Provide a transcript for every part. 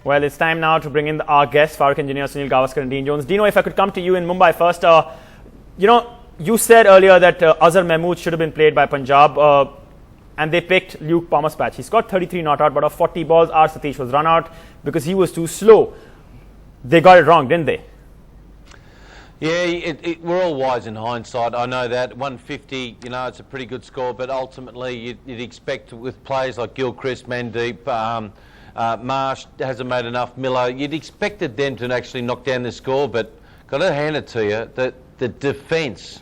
Well, it's time now to bring in our guests, Farooq Engineer, Sunil Gavaskar and Dean Jones. Dino, if I could come to you in Mumbai first. You said earlier that Azhar Mahmood should have been played by Punjab, and they picked Luke Palmer's patch. He scored 33 not out, but of 40 balls, R. Satish was run out because he was too slow. They got it wrong, didn't they? Yeah, we're all wise in hindsight. I know that 150, it's a pretty good score, but ultimately you'd expect with players like Gilchrist, Mandeep, Marsh hasn't made enough, Miller. You'd expected them to actually knock down the score, but got to hand it to you that the defence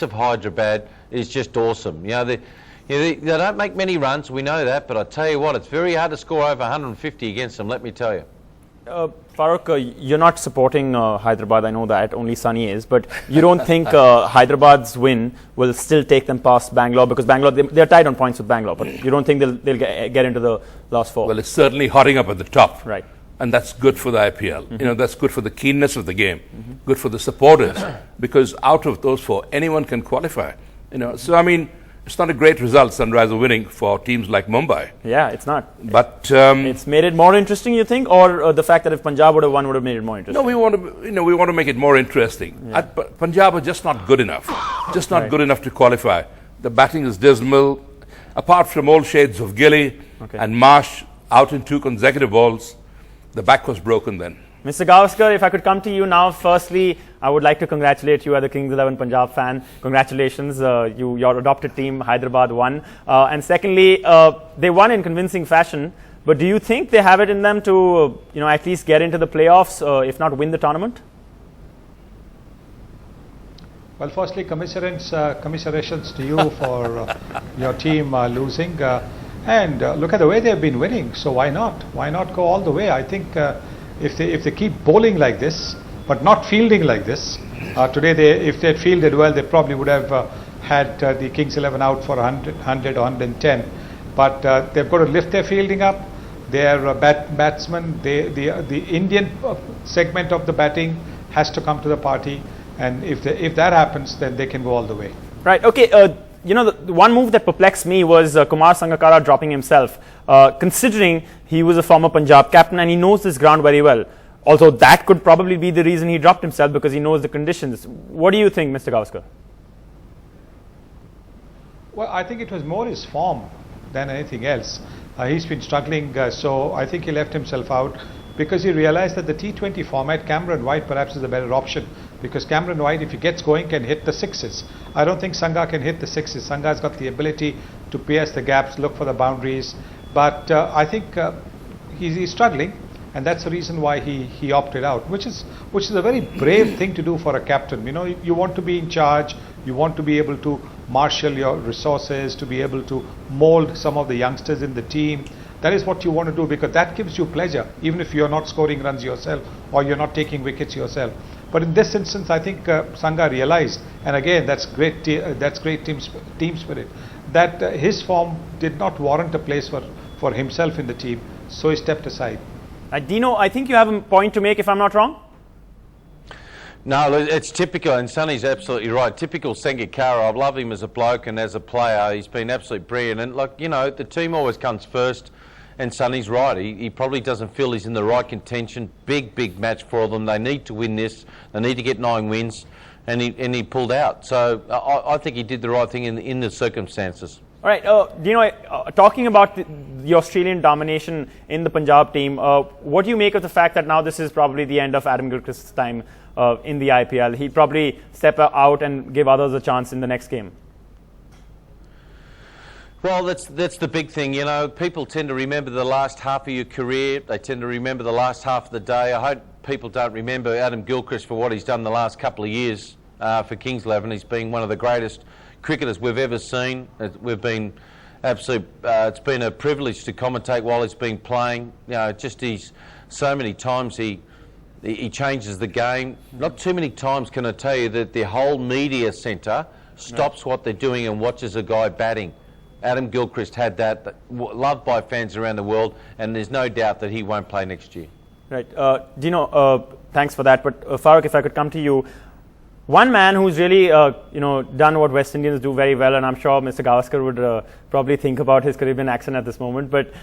of Hyderabad is just awesome. They don't make many runs, we know that, but I tell you what, it's very hard to score over 150 against them. Let me tell you. Farooq, you're not supporting Hyderabad, I know that, only Sunny is, but you don't think Hyderabad's win will still take them past Bangalore, because Bangalore, they're tied on points with Bangalore, but you don't think they'll get into the last four? Well, it's certainly hotting up at the top. Right. And that's good for the IPL. That's good for the keenness of the game, good for the supporters, because out of those four, anyone can qualify. So I mean, it's not a great result, Sunrisers winning for teams like Mumbai. Yeah, it's not. But it's made it more interesting, you think, or the fact that if Punjab would have won would have made it more interesting? No, we want to make it more interesting. Yeah. Punjab are just not good enough, good enough to qualify. The batting is dismal. Apart from all shades of Gilly and Marsh out in 2 consecutive balls, the back was broken then. Mr. Gavaskar, if I could come to you now. Firstly, I would like to congratulate you as a Kings 11 Punjab fan. Congratulations, your adopted team, Hyderabad, won. And secondly, they won in convincing fashion. But do you think they have it in them to, at least get into the playoffs, if not win the tournament? Well, firstly, commiserations to you for your team losing. And look at the way they've been winning. So why not? Why not go all the way? I think if they keep bowling like this, but not fielding like this, today if they had fielded well, they probably would have had the Kings 11 out for 100 or 110. But they've got to lift their fielding up. Their batsmen, the Indian segment of the batting has to come to the party. And if that happens, then they can go all the way. Right. Okay. The one move that perplexed me was Kumar Sangakkara dropping himself, considering he was a former Punjab captain and he knows this ground very well. Also, that could probably be the reason he dropped himself, because he knows the conditions. What do you think, Mr. Gavaskar? Well, I think it was more his form than anything else. He's been struggling, so I think he left himself out because he realized that the T20 format, Cameron White perhaps is a better option, because Cameron White, if he gets going, can hit the sixes. I don't think Sangha can hit the sixes. Sangha's got the ability to pierce the gaps, look for the boundaries, but I think he's struggling, and that's the reason why he opted out, which is a very brave thing to do for a captain. You want to be in charge, you want to be able to marshal your resources, to be able to mold some of the youngsters in the team. That is what you want to do, because that gives you pleasure, even if you're not scoring runs yourself or you're not taking wickets yourself. But in this instance, I think Sangha realized, and again, that's great team spirit, that his form did not warrant a place for himself in the team, so he stepped aside. Dino, I think you have a point to make, if I'm not wrong. No, it's typical, and Sonny's absolutely right. Typical Sangakkara. I've loved him as a bloke and as a player. He's been absolutely brilliant. And the team always comes first. And Sonny's right. He probably doesn't feel he's in the right contention. Big match for them. They need to win this. They need to get 9 wins, and he pulled out. So I think he did the right thing in the circumstances. All right, talking about the Australian domination in the Punjab team, what do you make of the fact that now this is probably the end of Adam Gilchrist's time in the IPL? He'd probably step out and give others a chance in the next game. Well, that's the big thing. People tend to remember the last half of your career. They tend to remember the last half of the day. I hope people don't remember Adam Gilchrist for what he's done the last couple of years for Kings 11. He's been one of the greatest cricketers we've ever seen. We've been it's been a privilege to commentate while he's been playing. He's so many times he changes the game. Not too many times can I tell you that the whole media centre stops what they're doing and watches a guy batting. Adam Gilchrist had that, loved by fans around the world, and there's no doubt that he won't play next year. Right. Dino, thanks for that. But Farooq, if I could come to you. One man who's really, done what West Indians do very well, and I'm sure Mr. Gavaskar would probably think about his Caribbean accent at this moment. But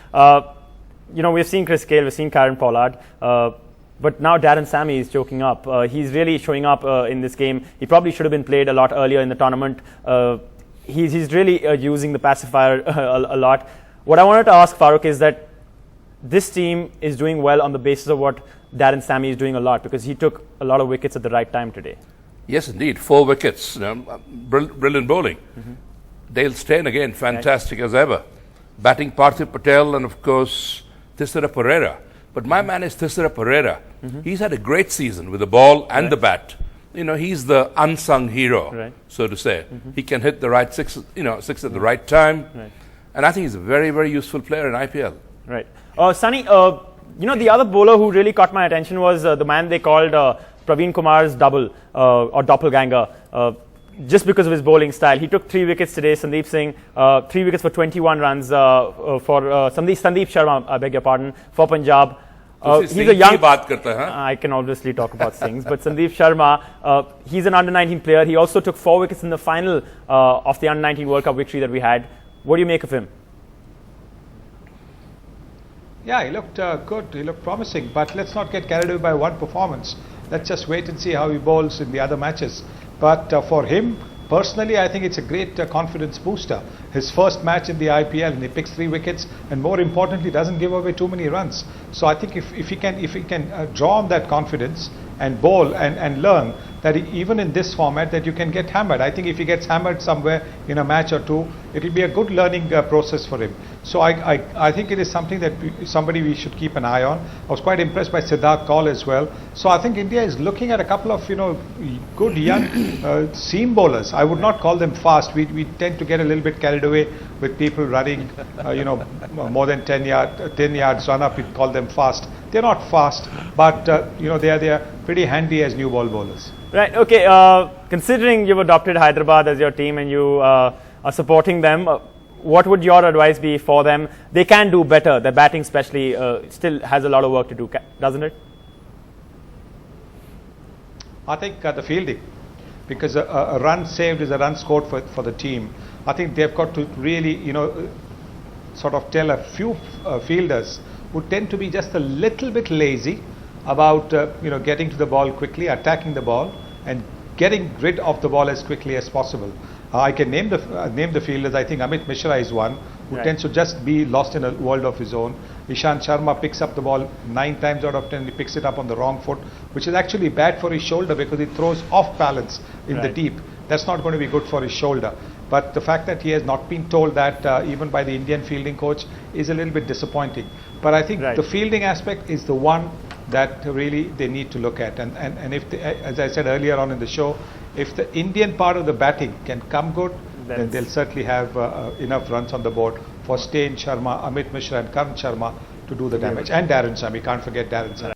we've seen Chris Gale, we've seen Kieron Pollard, but now Darren Sammy is choking up. He's really showing up in this game. He probably should have been played a lot earlier in the tournament. He's really using the pacifier a lot. What I wanted to ask Farooq is that this team is doing well on the basis of what Darren Sammy is doing a lot, because he took a lot of wickets at the right time today. Yes, indeed. 4 wickets. Brilliant bowling. Dale Steyn again, fantastic as ever. Batting Parthiv Patel and, of course, Thisara Perera. But my man is Thisara Perera. He's had a great season with the ball and the bat. He's the unsung hero, so to say. He can hit the right six at the right time. And I think he's a very, very useful player in IPL. Right. Sunny, the other bowler who really caught my attention was the man they called Praveen Kumar's double or doppelganger. Just because of his bowling style. He took 3 wickets today, Sandeep Singh, 3 wickets for 21 runs for Sandeep Sharma, I beg your pardon, for Punjab. He's a young... I can obviously talk about things, but Sandeep Sharma, he's an under-19 player. He also took 4 wickets in the final of the under-19 World Cup victory that we had. What do you make of him? Yeah, he looked good, he looked promising, but let's not get carried away by one performance. Let's just wait and see how he bowls in the other matches. But for him, personally, I think it's a great confidence booster. His first match in the IPL, and he picks 3 wickets, and more importantly, doesn't give away too many runs. So I think if he can draw on that confidence and bowl and learn that even in this format that you can get hammered. I think if he gets hammered somewhere in a match or two, it will be a good learning process for him. So I think it is something that somebody we should keep an eye on. I was quite impressed by Siddharth Kaul as well. So I think India is looking at a couple of good young seam bowlers. I would not call them fast. We tend to get a little bit carried away with people running more than 10 yards run up. We call them fast. They're not fast, but they are pretty handy as new ball bowlers. Right. Okay. Considering you've adopted Hyderabad as your team and you are supporting them, what would your advice be for them? They can do better. Their batting, especially, still has a lot of work to do, doesn't it? I think the fielding, because a run saved is a run scored for the team. I think they've got to really, sort of tell a few fielders who tend to be just a little bit lazy about getting to the ball quickly, attacking the ball, and getting rid of the ball as quickly as possible. I can name the fielders. I think Amit Mishra is one who tends to just be lost in a world of his own. Ishant Sharma picks up the ball 9 times out of 10. He picks it up on the wrong foot, which is actually bad for his shoulder because he throws off balance in the deep. That's not going to be good for his shoulder. But the fact that he has not been told that even by the Indian fielding coach is a little bit disappointing. But I think the fielding aspect is the one that really they need to look at. And if as I said earlier on in the show, if the Indian part of the batting can come good, then they'll certainly have enough runs on the board for Steyn, Sharma, Amit Mishra and Karan Sharma to do the damage. And Darren Sammy, can't forget Darren Sammy.